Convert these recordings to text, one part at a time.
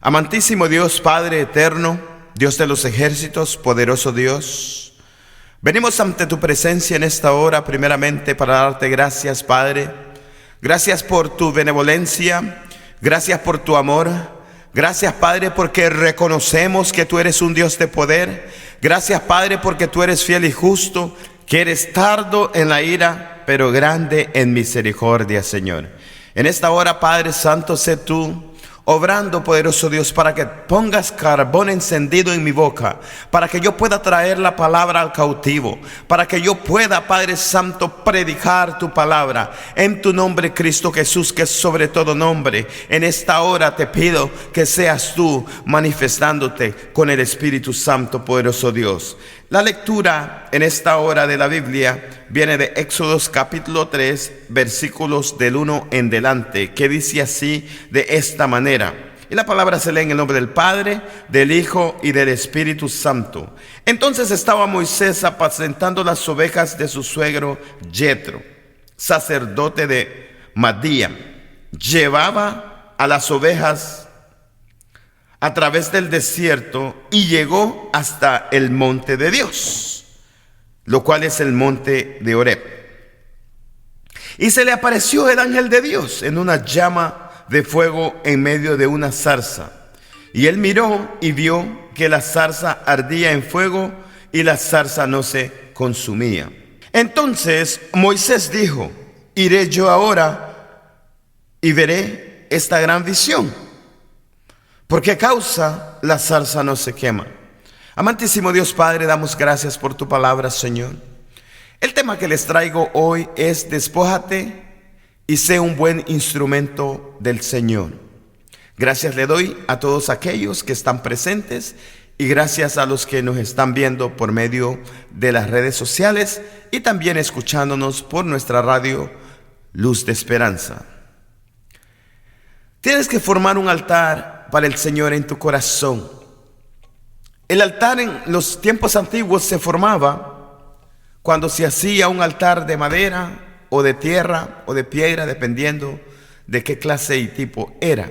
Amantísimo Dios, Padre eterno, Dios de los ejércitos, poderoso Dios, venimos ante tu presencia en esta hora primeramente para darte gracias, Padre. Gracias por tu benevolencia, gracias por tu amor. Gracias, Padre, porque reconocemos que tú eres un Dios de poder. Gracias, Padre, porque tú eres fiel y justo, que eres tardo en la ira, pero grande en misericordia, Señor. En esta hora, Padre Santo, sé tú obrando, poderoso Dios, para que pongas carbón encendido en mi boca, para que yo pueda traer la palabra al cautivo, para que yo pueda, Padre Santo, predicar tu palabra en tu nombre, Cristo Jesús, que es sobre todo nombre. En esta hora te pido que seas tú manifestándote con el Espíritu Santo, poderoso Dios. La lectura en esta hora de la Biblia viene de Éxodos capítulo 3, versículos del 1 en delante, que dice así, de esta manera. Y la palabra se lee en el nombre del Padre, del Hijo y del Espíritu Santo. Entonces estaba Moisés apacentando las ovejas de su suegro Jetro, sacerdote de Madián. Llevaba a las ovejas a través del desierto y llegó hasta el monte de Dios, lo cual es el monte de Horeb. Y se le apareció el ángel de Dios en una llama de fuego en medio de una zarza. Y él miró y vio que la zarza ardía en fuego y la zarza no se consumía. Entonces Moisés dijo: iré yo ahora y veré esta gran visión. ¿Por qué causa la zarza no se quema? Amantísimo Dios Padre, damos gracias por tu palabra, Señor. El tema que les traigo hoy es: despójate y sé un buen instrumento del Señor. Gracias le doy a todos aquellos que están presentes y gracias a los que nos están viendo por medio de las redes sociales y también escuchándonos por nuestra radio Luz de Esperanza. Tienes que formar un altar para el Señor en tu corazón. El altar en los tiempos antiguos se formaba cuando se hacía un altar de madera o de tierra o de piedra, dependiendo de qué clase y tipo era.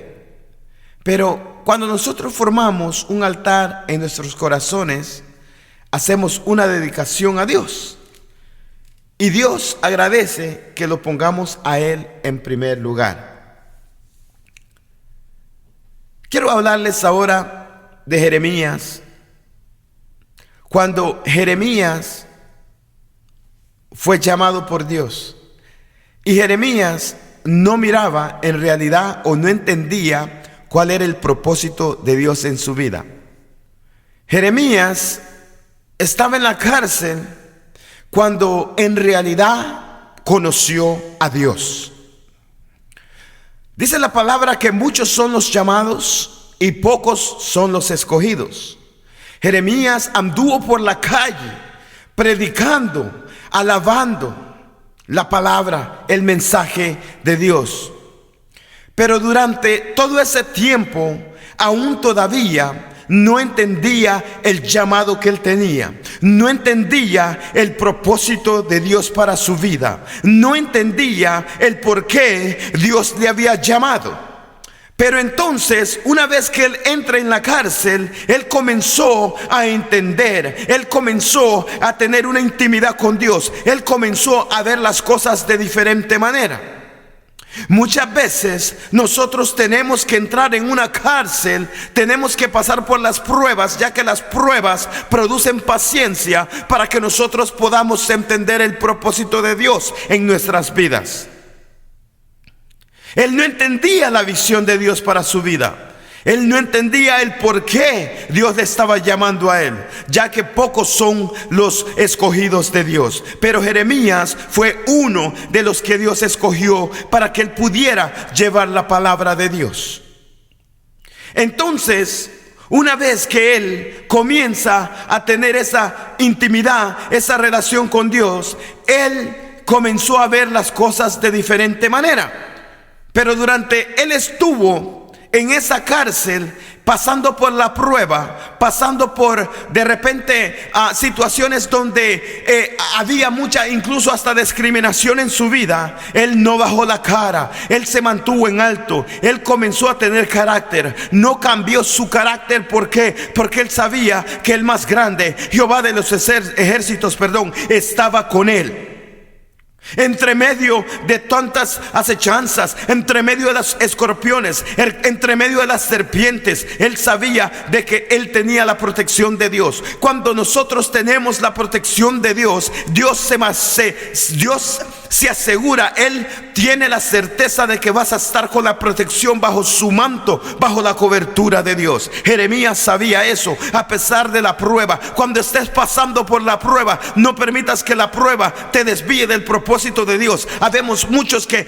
Pero cuando nosotros formamos un altar en nuestros corazones, hacemos una dedicación a Dios. Y Dios agradece que lo pongamos a Él en primer lugar. Quiero hablarles ahora de Jeremías. Cuando Jeremías fue llamado por Dios y Jeremías no miraba en realidad o no entendía cuál era el propósito de Dios en su vida. Jeremías estaba en la cárcel cuando en realidad conoció a Dios. Dice la palabra que muchos son los llamados y pocos son los escogidos. Jeremías anduvo por la calle predicando, alabando la palabra, el mensaje de Dios. Pero durante todo ese tiempo, aún todavía no entendía el llamado que él tenía. No entendía el propósito de Dios para su vida. No entendía el por qué Dios le había llamado. Pero entonces, una vez que él entra en la cárcel, él comenzó a entender, él comenzó a tener una intimidad con Dios, él comenzó a ver las cosas de diferente manera. Muchas veces nosotros tenemos que entrar en una cárcel, tenemos que pasar por las pruebas, ya que las pruebas producen paciencia para que nosotros podamos entender el propósito de Dios en nuestras vidas. Él no entendía la visión de Dios para su vida. Él no entendía el por qué Dios le estaba llamando a él, ya que pocos son los escogidos de Dios. Pero Jeremías fue uno de los que Dios escogió para que él pudiera llevar la palabra de Dios. Entonces, una vez que él comienza a tener esa intimidad, esa relación con Dios, él comenzó a ver las cosas de diferente manera. Pero durante él estuvo en esa cárcel, pasando por la prueba, pasando por de repente situaciones donde había mucha, incluso hasta discriminación en su vida, él no bajó la cara, él se mantuvo en alto, él comenzó a tener carácter, no cambió su carácter. ¿Por qué? Porque él sabía que el más grande, Jehová de los ejércitos, estaba con él. Entre medio de tantas acechanzas, entre medio de los escorpiones, entre medio de las serpientes, él sabía de que él tenía la protección de Dios. Cuando nosotros tenemos la protección de Dios, Dios se asegura, él tiene la certeza de que vas a estar con la protección bajo su manto, bajo la cobertura de Dios. Jeremías sabía eso. A pesar de la prueba, cuando estés pasando por la prueba, no permitas que la prueba te desvíe del propósito de Dios. Habemos muchos que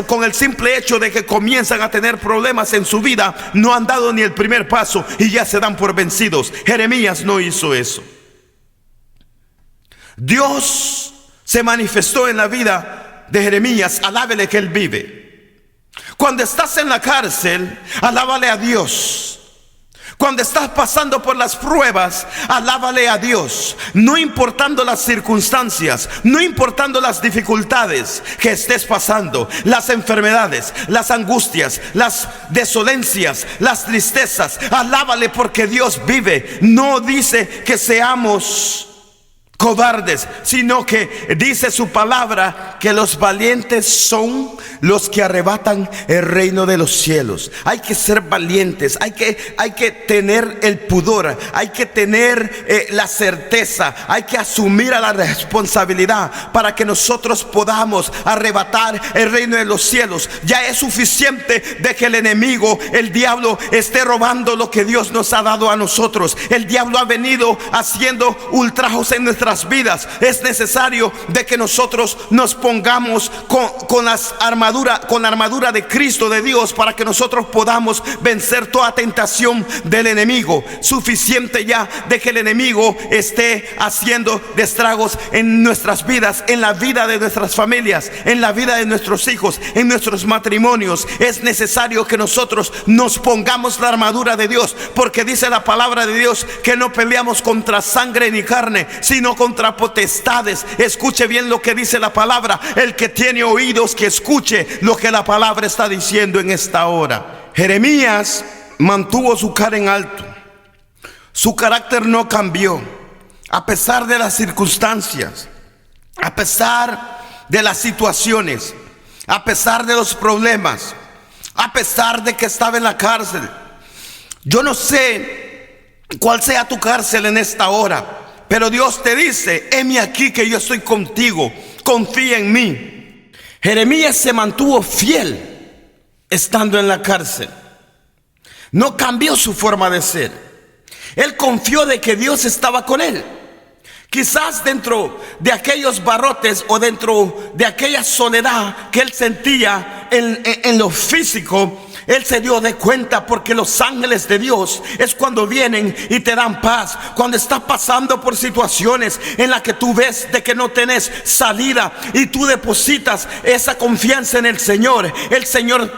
con el simple hecho de que comienzan a tener problemas en su vida, no han dado ni el primer paso y ya se dan por vencidos. Jeremías no hizo eso. Dios se manifestó en la vida de Jeremías. Alábele que él vive. Cuando estás en la cárcel, alábale a Dios. Cuando estás pasando por las pruebas, alábale a Dios. No importando las circunstancias, no importando las dificultades que estés pasando, las enfermedades, las angustias, las desolencias, las tristezas, alábale porque Dios vive. No dice que seamos cobardes, sino que dice su palabra que los valientes son los que arrebatan el reino de los cielos. Hay que ser valientes, hay que tener el pudor, hay que tener la certeza, hay que asumir a la responsabilidad para que nosotros podamos arrebatar el reino de los cielos. Ya es suficiente de que el enemigo, el diablo, esté robando lo que Dios nos ha dado a nosotros. El diablo ha venido haciendo ultrajos en nuestras vidas. Es necesario de que nosotros nos pongamos con la armadura de Cristo, de Dios, para que nosotros podamos vencer toda tentación del enemigo. Suficiente ya de que el enemigo esté haciendo estragos en nuestras vidas, en la vida de nuestras familias, en la vida de nuestros hijos, en nuestros matrimonios. Es necesario que nosotros nos pongamos la armadura de Dios, porque dice la palabra de Dios que no peleamos contra sangre ni carne, sino contra potestades. Escuche bien lo que dice la palabra. El que tiene oídos, que escuche lo que la palabra está diciendo en esta hora. Jeremías mantuvo su cara en alto. Su carácter no cambió, a pesar de las circunstancias, a pesar de las situaciones, a pesar de los problemas, a pesar de que estaba en la cárcel. Yo no sé cuál sea tu cárcel en esta hora, pero Dios te dice: heme aquí que yo estoy contigo, confía en mí. Jeremías se mantuvo fiel estando en la cárcel. No cambió su forma de ser. Él confió de que Dios estaba con él. Quizás dentro de aquellos barrotes o dentro de aquella soledad que él sentía en lo físico, él se dio de cuenta, porque los ángeles de Dios es cuando vienen y te dan paz. Cuando estás pasando por situaciones en las que tú ves de que no tenés salida y tú depositas esa confianza en el Señor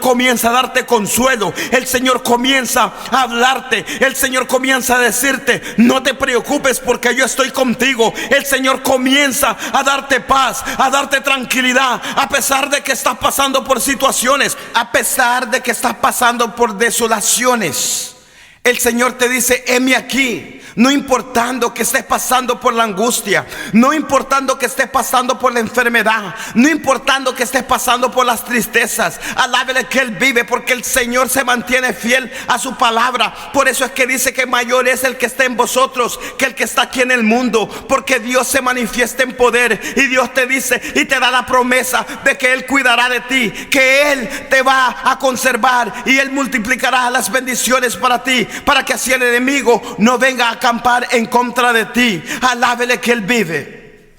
comienza a darte consuelo. El Señor comienza a hablarte. El Señor comienza a decirte: no te preocupes, porque yo estoy contigo. El Señor comienza a darte paz, a darte tranquilidad, a pesar de que estás pasando por situaciones, a pesar de que estás pasando por desolaciones. El Señor te dice: heme aquí. No importando que estés pasando por la angustia, no importando que estés pasando por la enfermedad, no importando que estés pasando por las tristezas, alábele que Él vive, porque el Señor se mantiene fiel a su palabra. Por eso es que dice que mayor es el que está en vosotros que el que está aquí en el mundo, porque Dios se manifiesta en poder, y Dios te dice y te da la promesa de que Él cuidará de ti, que Él te va a conservar y Él multiplicará las bendiciones para ti, para que así el enemigo no venga a acampar en contra de ti. Alábele que Él vive.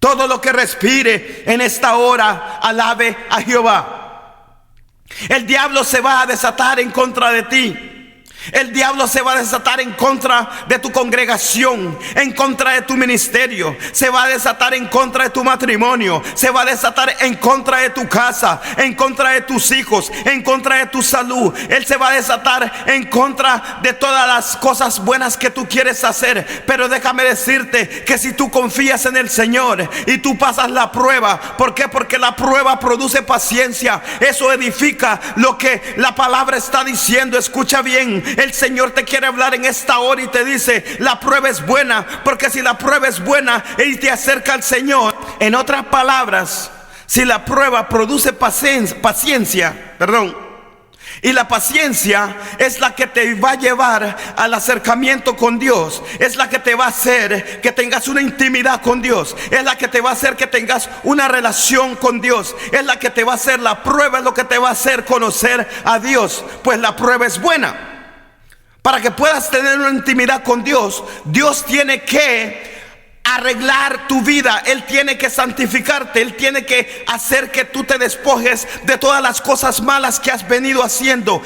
Todo lo que respire en esta hora, alabe a Jehová. El diablo se va a desatar en contra de ti. El diablo se va a desatar en contra de tu congregación, en contra de tu ministerio, se va a desatar en contra de tu matrimonio, se va a desatar en contra de tu casa, en contra de tus hijos, en contra de tu salud. Él se va a desatar en contra de todas las cosas buenas que tú quieres hacer. Pero déjame decirte que si tú confías en el Señor y tú pasas la prueba, ¿por qué? Porque la prueba produce paciencia. Eso edifica lo que la palabra está diciendo. Escucha bien. El Señor te quiere hablar en esta hora y te dice: la prueba es buena, porque si la prueba es buena, Él te acerca al Señor. En otras palabras, si la prueba produce paciencia, y la paciencia es la que te va a llevar al acercamiento con Dios, es la que te va a hacer que tengas una intimidad con Dios, es la que te va a hacer que tengas una relación con Dios, es la que te va a hacer, la prueba es lo que te va a hacer conocer a Dios. Pues la prueba es buena. Para que puedas tener una intimidad con Dios, Dios tiene que arreglar tu vida. Él tiene que santificarte. Él tiene que hacer que tú te despojes de todas las cosas malas que has venido haciendo.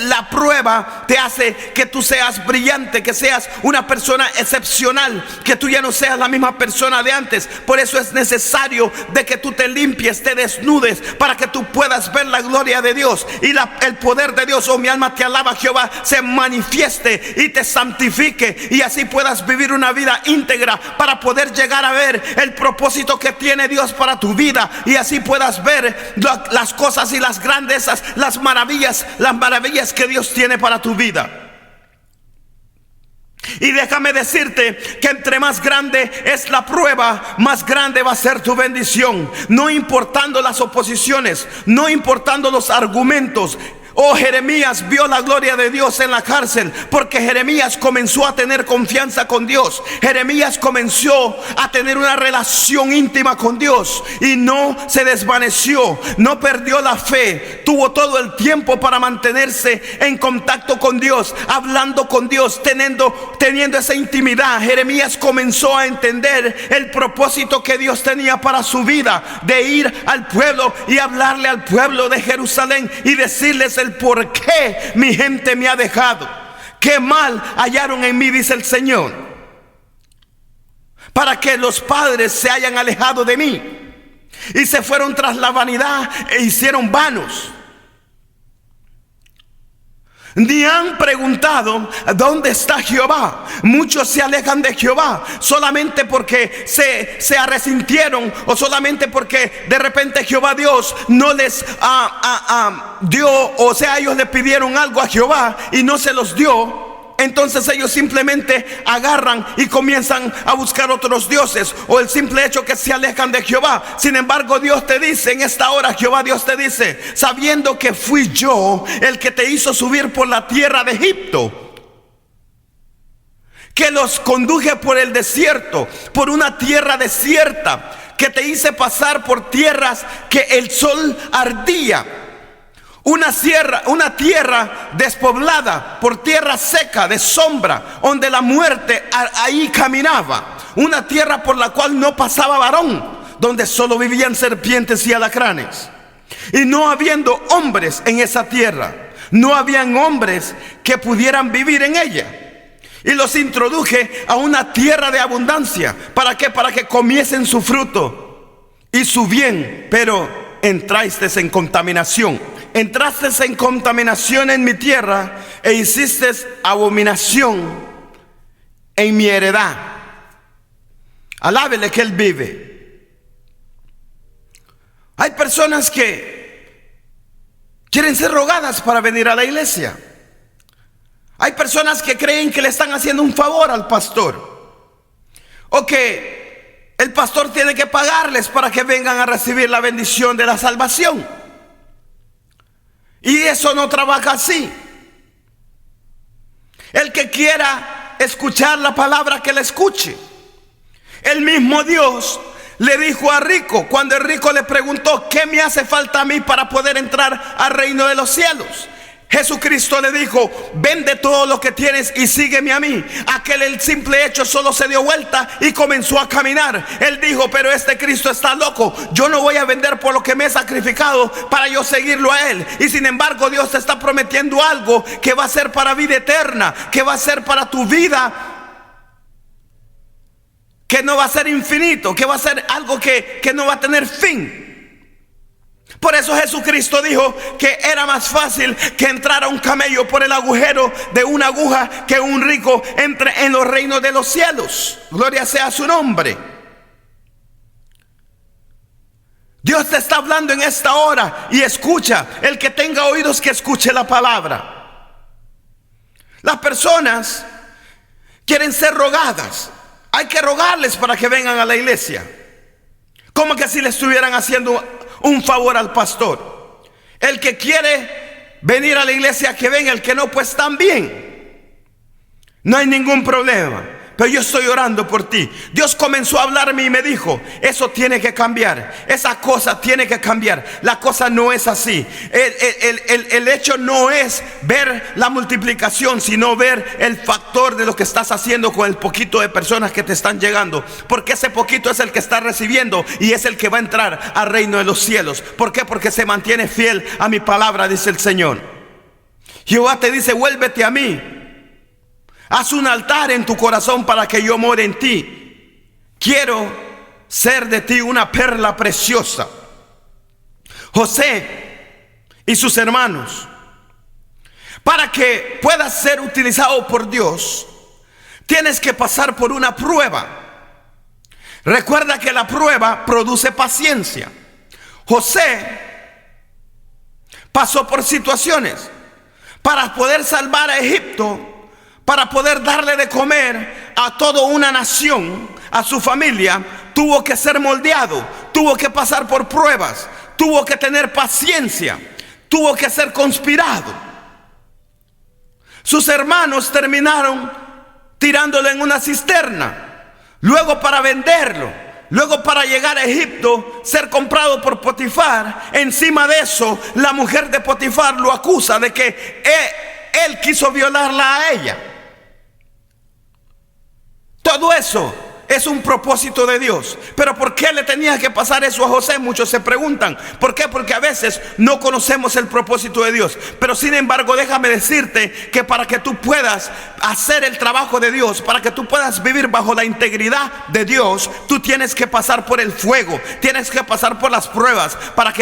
La prueba te hace que tú seas brillante, que seas una persona excepcional, que tú ya no seas la misma persona de antes. Por eso es necesario de que tú te limpies, te desnudes, para que tú puedas ver la gloria de Dios y el poder de Dios. Oh, mi alma te alaba, Jehová, se manifieste y te santifique, y así puedas vivir una vida íntegra, para poder llegar a ver el propósito que tiene Dios para tu vida, y así puedas ver las cosas y las grandezas, las maravillas que Dios tiene para tu vida. Y déjame decirte que entre más grande es la prueba, más grande va a ser tu bendición, no importando las oposiciones, no importando los argumentos. Oh, Jeremías vio la gloria de Dios en la cárcel, porque Jeremías comenzó a tener confianza con Dios. Jeremías comenzó a tener una relación íntima con Dios y no se desvaneció, no perdió la fe. Tuvo todo el tiempo para mantenerse en contacto con Dios, hablando con Dios, teniendo esa intimidad. Jeremías comenzó a entender el propósito que Dios tenía para su vida, de ir al pueblo y hablarle al pueblo de Jerusalén y decirles el por qué mi gente me ha dejado, qué mal hallaron en mí, dice el Señor, para que los padres se hayan alejado de mí y se fueron tras la vanidad e hicieron vanos. Ni han preguntado ¿dónde está Jehová? Muchos se alejan de Jehová solamente porque se arrepintieron, o solamente porque de repente Jehová Dios no les dio, o sea, ellos le pidieron algo a Jehová y no se los dio. Entonces ellos simplemente agarran y comienzan a buscar otros dioses, o el simple hecho que se alejan de Jehová. Sin embargo, Dios te dice en esta hora, Jehová Dios te dice: sabiendo que fui yo el que te hizo subir por la tierra de Egipto, que los conduje por el desierto, por una tierra desierta, que te hice pasar por tierras que el sol ardía, una tierra despoblada, por tierra seca, de sombra, donde la muerte ahí caminaba, una tierra por la cual no pasaba varón, donde solo vivían serpientes y alacranes. Y no habiendo hombres en esa tierra, no habían hombres que pudieran vivir en ella. Y los introduje a una tierra de abundancia. ¿Para qué? Para que comiesen su fruto y su bien. Pero entraste en contaminación. Entraste en contaminación en mi tierra e hiciste abominación en mi heredad. Alábele que Él vive. Hay personas que quieren ser rogadas para venir a la iglesia. Hay personas que creen que le están haciendo un favor al pastor, o que el pastor tiene que pagarles para que vengan a recibir la bendición de la salvación. Y eso no trabaja así. El que quiera escuchar la palabra, que la escuche. El mismo Dios le dijo a rico, cuando el rico le preguntó: ¿qué me hace falta a mí para poder entrar al reino de los cielos? Jesucristo le dijo: vende todo lo que tienes y sígueme a mí. Aquel, el simple hecho, solo se dio vuelta y comenzó a caminar. Él dijo: pero este Cristo está loco, yo no voy a vender por lo que me he sacrificado para yo seguirlo a él. Y sin embargo, Dios te está prometiendo algo que va a ser para vida eterna, que va a ser para tu vida, que no va a ser infinito, que va a ser algo que no va a tener fin. Por eso Jesucristo dijo que era más fácil que entrara un camello por el agujero de una aguja que un rico entre en los reinos de los cielos. Gloria sea su nombre. Dios te está hablando en esta hora y escucha. El que tenga oídos, que escuche la palabra. Las personas quieren ser rogadas. Hay que rogarles para que vengan a la iglesia, como que si le estuvieran haciendo un favor al pastor. El que quiere venir a la iglesia, que venga. El que no, pues también. No hay ningún problema. Pero yo estoy orando por ti. Dios comenzó a hablarme y me dijo: eso tiene que cambiar, esa cosa tiene que cambiar. La cosa no es así. El hecho no es ver la multiplicación, sino ver el factor de lo que estás haciendo con el poquito de personas que te están llegando. Porque ese poquito es el que está recibiendo y es el que va a entrar al reino de los cielos. ¿Por qué? Porque se mantiene fiel a mi palabra, dice el Señor. Jehová te dice: vuélvete a mí. Haz un altar en tu corazón para que yo more en ti. Quiero ser de ti una perla preciosa. José y sus hermanos, para que puedas ser utilizado por Dios, tienes que pasar por una prueba. Recuerda que la prueba produce paciencia. José pasó por situaciones para poder salvar a Egipto, para poder darle de comer a toda una nación, a su familia. Tuvo que ser moldeado, tuvo que pasar por pruebas, tuvo que tener paciencia, tuvo que ser conspirado. Sus hermanos terminaron tirándolo en una cisterna, luego para venderlo, luego para llegar a Egipto, ser comprado por Potifar. Encima de eso, la mujer de Potifar lo acusa de que él quiso violarla a ella. Todo eso es un propósito de Dios. Pero ¿por qué le tenía que pasar eso a José? Muchos se preguntan. ¿Por qué? Porque a veces no conocemos el propósito de Dios. Pero sin embargo, déjame decirte que para que tú puedas hacer el trabajo de Dios, para que tú puedas vivir bajo la integridad de Dios, tú tienes que pasar por el fuego, tienes que pasar por las pruebas, para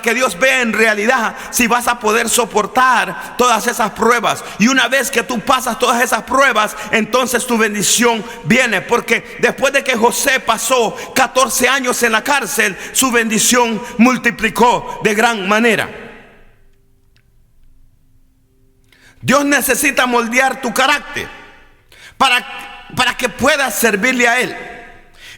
que Dios vea en realidad si vas a poder soportar todas esas pruebas. Y una vez que tú pasas todas esas pruebas, entonces tu bendición viene. Porque después de que José pasó 14 años en la cárcel, su bendición multiplicó de gran manera. Dios necesita moldear tu carácter para que puedas servirle a Él.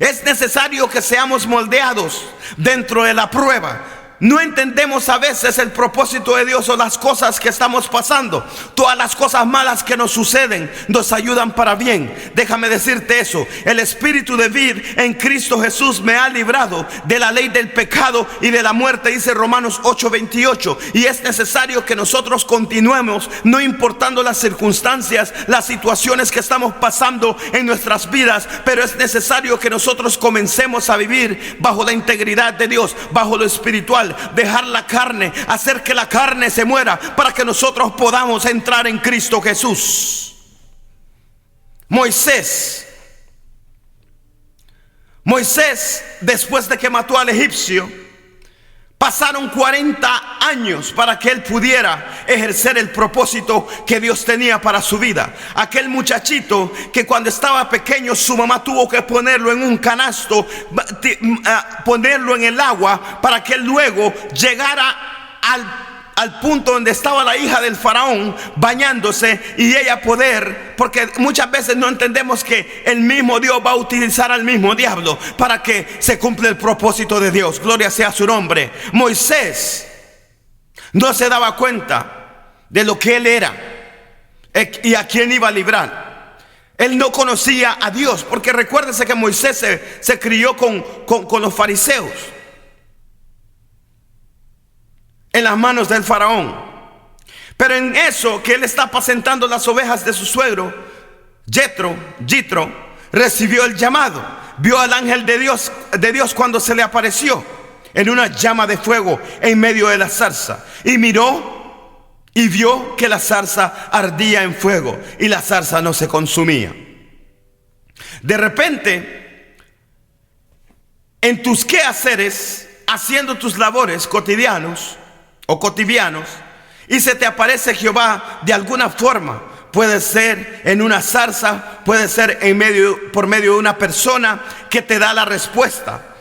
Es necesario que seamos moldeados dentro de la prueba. No entendemos a veces el propósito de Dios o las cosas que estamos pasando. Todas las cosas malas que nos suceden nos ayudan para bien. Déjame decirte eso: el espíritu de vida en Cristo Jesús me ha librado de la ley del pecado y de la muerte, dice Romanos 8:28. Y es necesario que nosotros continuemos, no importando las circunstancias, las situaciones que estamos pasando en nuestras vidas. Pero es necesario que nosotros comencemos a vivir bajo la integridad de Dios, bajo lo espiritual. Dejar la carne, hacer que la carne se muera, para que nosotros podamos entrar en Cristo Jesús. Moisés, después de que mató al egipcio, pasaron 40 años para que él pudiera ejercer el propósito que Dios tenía para su vida. Aquel muchachito que cuando estaba pequeño su mamá tuvo que ponerlo en un canasto, ponerlo en el agua, para que él luego llegara al punto donde estaba la hija del faraón bañándose, y ella poder, porque muchas veces no entendemos que el mismo Dios va a utilizar al mismo diablo para que se cumpla el propósito de Dios. Gloria sea su nombre. Moisés no se daba cuenta de lo que él era y a quién iba a librar. Él no conocía a Dios, porque recuérdese que Moisés se crió con los fariseos, en las manos del faraón. Pero en eso que él está apacentando las ovejas de su suegro, Jitro, recibió el llamado. Vio al ángel de Dios cuando se le apareció en una llama de fuego en medio de la zarza. Y miró y vio que la zarza ardía en fuego y la zarza no se consumía. De repente, en tus quehaceres, haciendo tus labores cotidianos, y se te aparece Jehová de alguna forma, puede ser en una zarza, puede ser por medio de una persona que te da la respuesta,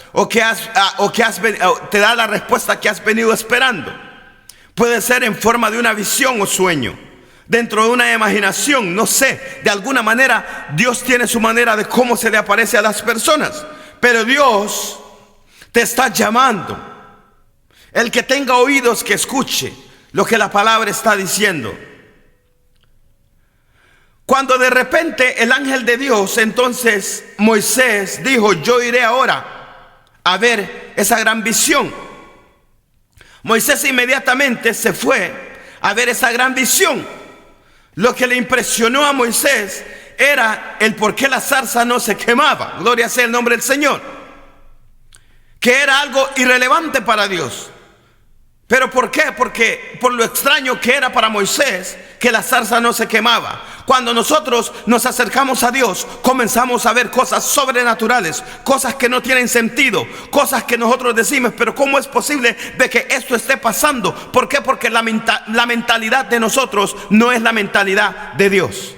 te da la respuesta que has venido esperando. Puede ser en forma de una visión o sueño, dentro de una imaginación, no sé. De alguna manera Dios tiene su manera de cómo se le aparece a las personas, pero Dios te está llamando. El que tenga oídos que escuche lo que la palabra está diciendo. Cuando de repente el ángel de Dios, entonces Moisés dijo: yo iré ahora a ver esa gran visión. Moisés inmediatamente se fue a ver esa gran visión. Lo que le impresionó a Moisés era el por qué la zarza no se quemaba. Gloria sea el nombre del Señor. Que era algo irrelevante para Dios. ¿Pero por qué? Porque por lo extraño que era para Moisés que la zarza no se quemaba. Cuando nosotros nos acercamos a Dios, comenzamos a ver cosas sobrenaturales, cosas que no tienen sentido, cosas que nosotros decimos: pero ¿cómo es posible de que esto esté pasando? ¿Por qué? Porque la mentalidad de nosotros no es la mentalidad de Dios.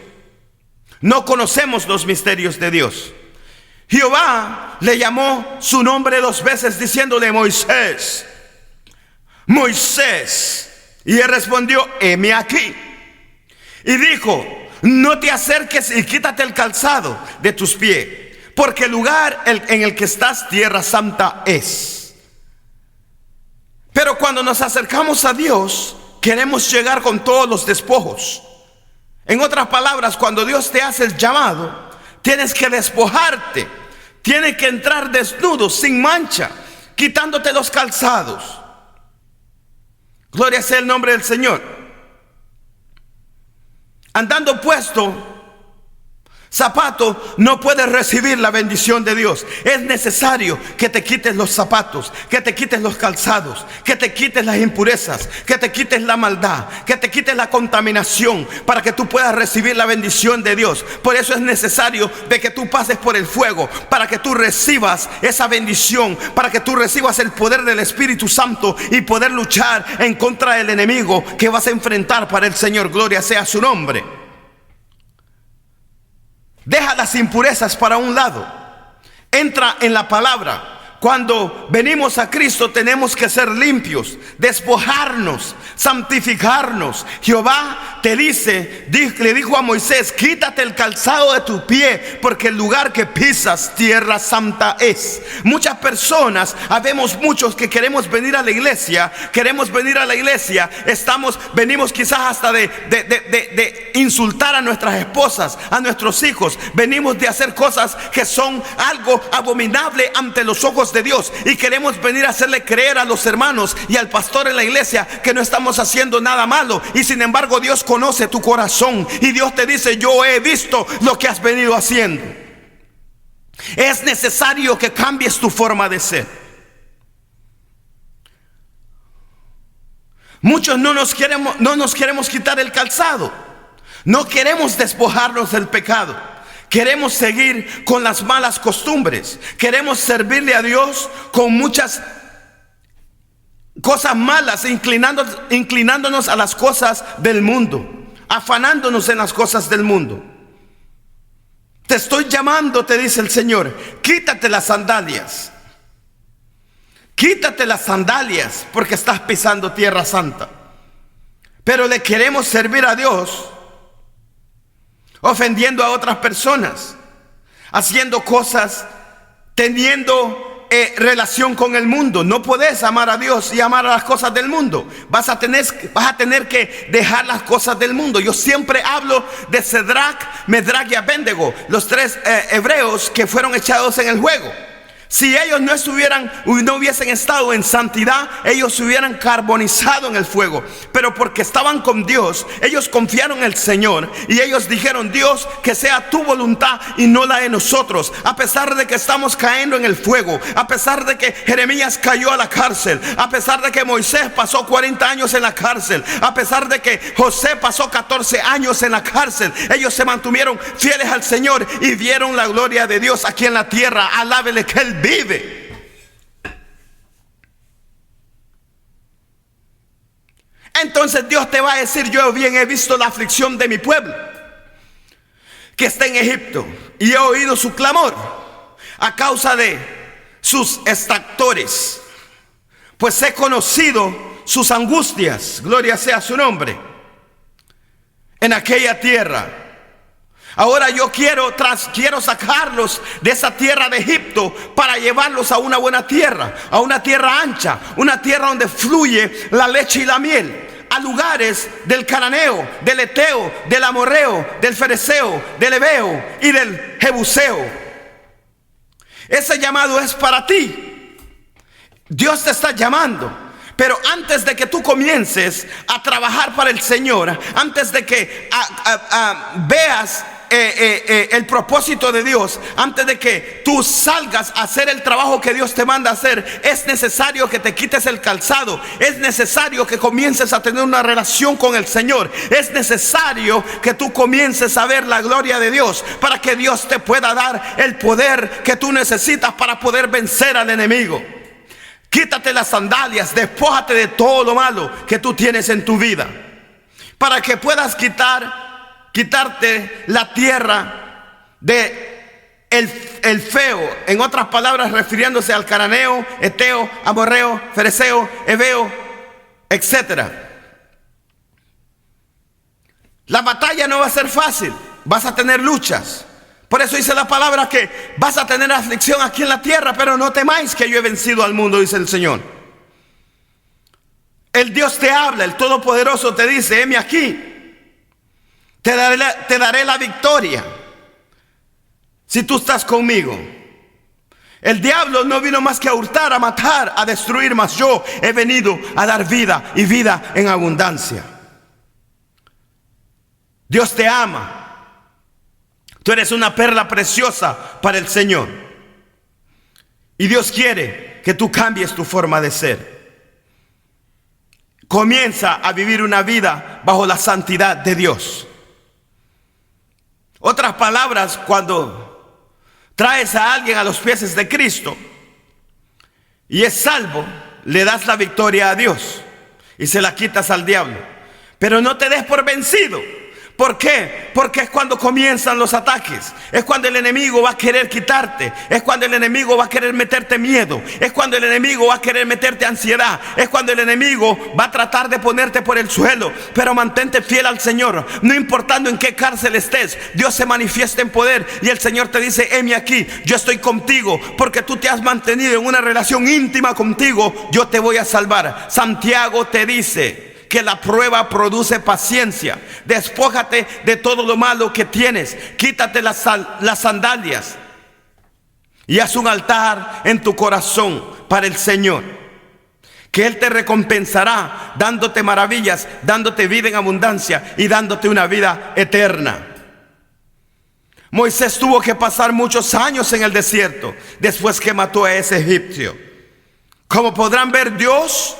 No conocemos los misterios de Dios. Jehová le llamó su nombre 2 veces diciéndole: Moisés, Moisés. Y él respondió: heme aquí. Y dijo: no te acerques y quítate el calzado de tus pies, porque el lugar en el que estás, tierra santa es. Pero cuando nos acercamos a Dios, queremos llegar con todos los despojos. En otras palabras, cuando Dios te hace el llamado, tienes que despojarte. Tienes que entrar desnudo, sin mancha, quitándote los calzados. Gloria sea el nombre del Señor. Andando puesto zapato, no puedes recibir la bendición de Dios. Es necesario que te quites los zapatos, que te quites los calzados, que te quites las impurezas, que te quites la maldad, que te quites la contaminación, para que tú puedas recibir la bendición de Dios. Por eso es necesario de que tú pases por el fuego, para que tú recibas esa bendición, para que tú recibas el poder del Espíritu Santo y poder luchar en contra del enemigo que vas a enfrentar para el Señor. Gloria sea su nombre. Deja las impurezas para un lado. Entra en la palabra. Cuando venimos a Cristo tenemos que ser limpios, despojarnos, santificarnos. Jehová te le dijo a Moisés: quítate el calzado de tu pie, porque el lugar que pisas, tierra santa es. Muchas personas, habemos muchos que queremos venir a la iglesia, venimos quizás hasta de insultar a nuestras esposas, a nuestros hijos. Venimos de hacer cosas que son algo abominable ante los ojos de Dios, y queremos venir a hacerle creer a los hermanos y al pastor en la iglesia que no estamos haciendo nada malo. Y sin embargo Dios conoce tu corazón y Dios te dice: yo he visto lo que has venido haciendo. Es necesario que cambies tu forma de ser. Muchos no nos queremos quitar el calzado, no queremos despojarnos del pecado. Queremos seguir con las malas costumbres. Queremos servirle a Dios con muchas cosas malas, inclinándonos a las cosas del mundo, afanándonos en las cosas del mundo. Te estoy llamando, te dice el Señor: quítate las sandalias. Quítate las sandalias, porque estás pisando tierra santa. Pero le queremos servir a Dios ofendiendo a otras personas, haciendo cosas, teniendo relación con el mundo. No puedes amar a Dios y amar a las cosas del mundo. Vas a tener que dejar las cosas del mundo. Yo siempre hablo de Sadrach, Medrach y Abednego, los 3 hebreos que fueron echados en el fuego. Si ellos no hubiesen estado en santidad, ellos se hubieran carbonizado en el fuego. Pero porque estaban con Dios, ellos confiaron en el Señor y ellos dijeron: Dios, que sea tu voluntad y no la de nosotros. A pesar de que estamos cayendo en el fuego, a pesar de que Jeremías cayó a la cárcel, a pesar de que Moisés pasó 40 años en la cárcel, a pesar de que José pasó 14 años en la cárcel, ellos se mantuvieron fieles al Señor y vieron la gloria de Dios aquí en la tierra. Alábele que Él vive. Entonces Dios te va a decir: yo bien he visto la aflicción de mi pueblo que está en Egipto, y he oído su clamor a causa de sus extractores, pues he conocido sus angustias, gloria sea su nombre, en aquella tierra. Ahora yo quiero sacarlos de esa tierra de Egipto para llevarlos a una buena tierra, a una tierra ancha, una tierra donde fluye la leche y la miel, a lugares del cananeo, del eteo, del amorreo, del fereceo, del heveo y del jebuseo. Ese llamado es para ti. Dios te está llamando. Pero antes de que tú comiences a trabajar para el Señor, antes de que veas el propósito de Dios, antes de que tú salgas a hacer el trabajo que Dios te manda a hacer, es necesario que te quites el calzado. Es necesario que comiences a tener una relación con el Señor. Es necesario que tú comiences a ver la gloria de Dios, para que Dios te pueda dar el poder que tú necesitas para poder vencer al enemigo. Quítate las sandalias, despójate de todo lo malo que tú tienes en tu vida, para que puedas quitarte la tierra de el feo. En otras palabras, refiriéndose al cananeo, eteo, amorreo, fereceo, heveo, etc. La batalla no va a ser fácil, vas a tener luchas. Por eso dice la palabra que vas a tener aflicción aquí en la tierra, pero no temáis, que yo he vencido al mundo, dice el Señor. El Dios te habla, el Todopoderoso te dice: heme aquí, te daré la victoria si tú estás conmigo. El diablo no vino más que a hurtar, a matar, a destruir, mas yo he venido a dar vida, y vida en abundancia. Dios te ama. Tú eres una perla preciosa para el Señor. Y Dios quiere que tú cambies tu forma de ser. Comienza a vivir una vida bajo la santidad de Dios. Otras palabras, cuando traes a alguien a los pies de Cristo y es salvo, le das la victoria a Dios y se la quitas al diablo. Pero no te des por vencido. ¿Por qué? Porque es cuando comienzan los ataques. Es cuando el enemigo va a querer quitarte. Es cuando el enemigo va a querer meterte miedo. Es cuando el enemigo va a querer meterte ansiedad. Es cuando el enemigo va a tratar de ponerte por el suelo. Pero mantente fiel al Señor. No importando en qué cárcel estés, Dios se manifiesta en poder. Y el Señor te dice: heme aquí, yo estoy contigo. Porque tú te has mantenido en una relación íntima contigo, yo te voy a salvar. Santiago te dice que la prueba produce paciencia. Despójate de todo lo malo que tienes. Quítate las sandalias y haz un altar en tu corazón para el Señor, que Él te recompensará dándote maravillas, dándote vida en abundancia y dándote una vida eterna. Moisés tuvo que pasar muchos años en el desierto después que mató a ese egipcio. Como podrán ver, Dios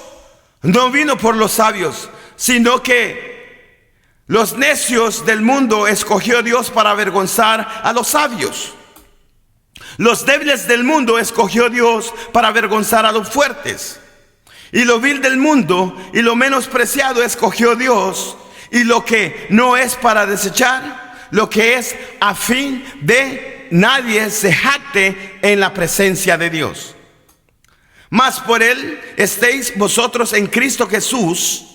no vino por los sabios, sino que los necios del mundo escogió Dios para avergonzar a los sabios. Los débiles del mundo escogió Dios para avergonzar a los fuertes. Y lo vil del mundo y lo menospreciado escogió Dios, y lo que no es para desechar, lo que es a fin de nadie se jacte en la presencia de Dios. Mas por Él estéis vosotros en Cristo Jesús,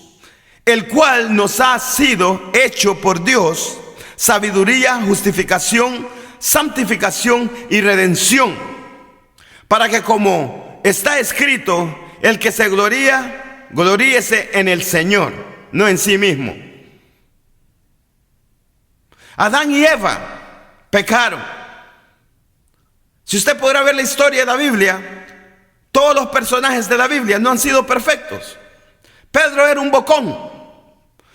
el cual nos ha sido hecho por Dios sabiduría, justificación, santificación y redención, para que, como está escrito, el que se gloría, gloríese en el Señor, no en sí mismo. Adán y Eva pecaron. Si usted podrá ver la historia de la Biblia, todos los personajes de la Biblia no han sido perfectos. Pedro era un bocón.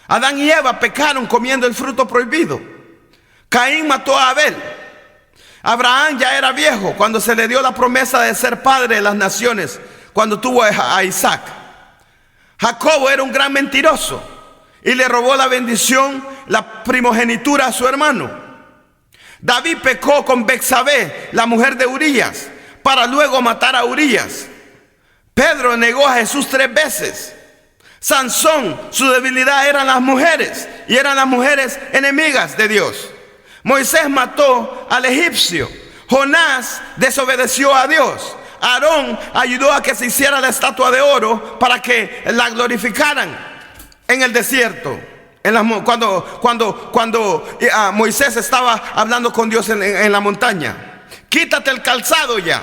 Adán y Eva pecaron comiendo el fruto prohibido. Caín mató a Abel. Abraham ya era viejo cuando se le dio la promesa de ser padre de las naciones, cuando tuvo a Isaac. Jacobo era un gran mentiroso y le robó la bendición, la primogenitura a su hermano. David pecó con Betsabé, la mujer de Urías, para luego matar a Urías. Pedro negó a Jesús 3 veces. Sansón, su debilidad eran las mujeres, y eran las mujeres enemigas de Dios. Moisés mató al egipcio. Jonás desobedeció a Dios. Aarón ayudó a que se hiciera la estatua de oro para que la glorificaran en el desierto. Cuando Moisés estaba hablando con Dios en la montaña. Quítate el calzado ya.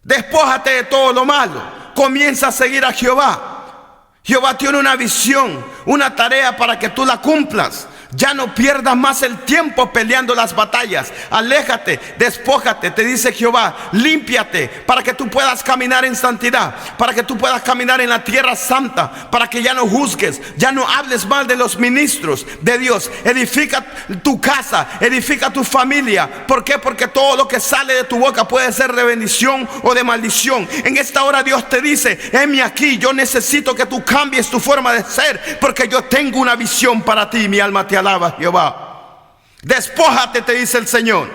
Despójate de todo lo malo. Comienza a seguir a Jehová. Jehová tiene una visión, una tarea para que tú la cumplas. Ya no pierdas más el tiempo peleando las batallas. Aléjate, despójate, te dice Jehová. Límpiate para que tú puedas caminar en santidad, para que tú puedas caminar en la tierra santa, para que ya no juzgues, ya no hables mal de los ministros de Dios. Edifica tu casa, edifica tu familia. ¿Por qué? Porque todo lo que sale de tu boca puede ser de bendición o de maldición. En esta hora Dios te dice: heme aquí, yo necesito que tú cambies tu forma de ser, porque yo tengo una visión para ti. Mi alma te alaba, Jehová. Despójate, te dice el Señor.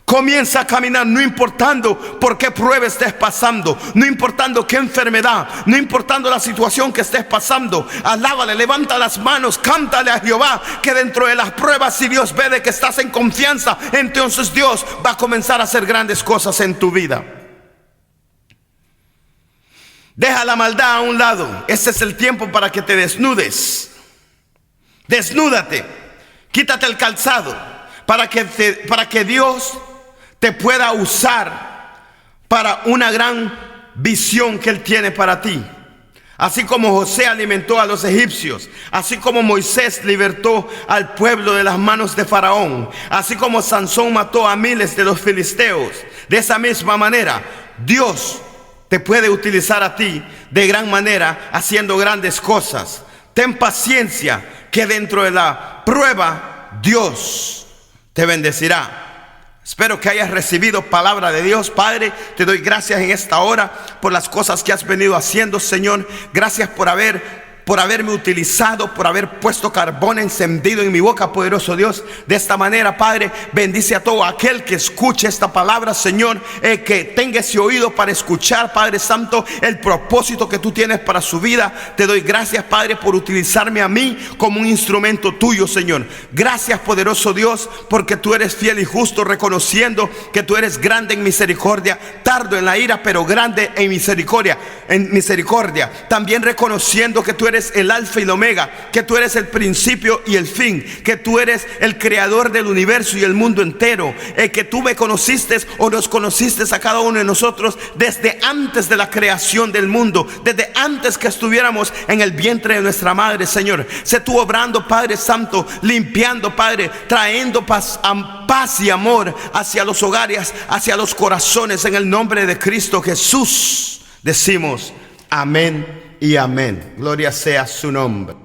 Comienza a caminar, no importando por qué prueba estés pasando, no importando qué enfermedad, no importando la situación que estés pasando. Alábale, levanta las manos, cántale a Jehová, que dentro de las pruebas, si Dios ve de que estás en confianza, entonces Dios va a comenzar a hacer grandes cosas en tu vida. Deja la maldad a un lado. Este es el tiempo para que te desnudes. Desnúdate, quítate el calzado para que Dios te pueda usar para una gran visión que Él tiene para ti. Así como José alimentó a los egipcios, así como Moisés libertó al pueblo de las manos de Faraón, así como Sansón mató a miles de los filisteos, de esa misma manera Dios te puede utilizar a ti de gran manera, haciendo grandes cosas. Ten paciencia, que dentro de la prueba Dios te bendecirá. Espero que hayas recibido palabra de Dios. Padre, te doy gracias en esta hora por las cosas que has venido haciendo, Señor. Gracias por haberme utilizado, por haber puesto carbón encendido en mi boca, poderoso Dios. De esta manera, Padre, bendice a todo aquel que escuche esta palabra, Señor, que tenga ese oído para escuchar, Padre Santo, el propósito que tú tienes para su vida. Te doy gracias, Padre, por utilizarme a mí como un instrumento tuyo, Señor. Gracias, poderoso Dios, porque tú eres fiel y justo, reconociendo que tú eres grande en misericordia, tardo en la ira, pero grande en misericordia. También reconociendo que tú eres el alfa y el omega, que tú eres el principio y el fin, que tú eres el creador del universo y el mundo entero, que tú me conociste o nos conociste a cada uno de nosotros desde antes de la creación del mundo, desde antes que estuviéramos en el vientre de nuestra madre, Señor. Sé tú obrando, Padre Santo, limpiando, Padre, trayendo paz y amor hacia los hogares, hacia los corazones. En el nombre de Cristo Jesús decimos amén y amén. Gloria sea su nombre.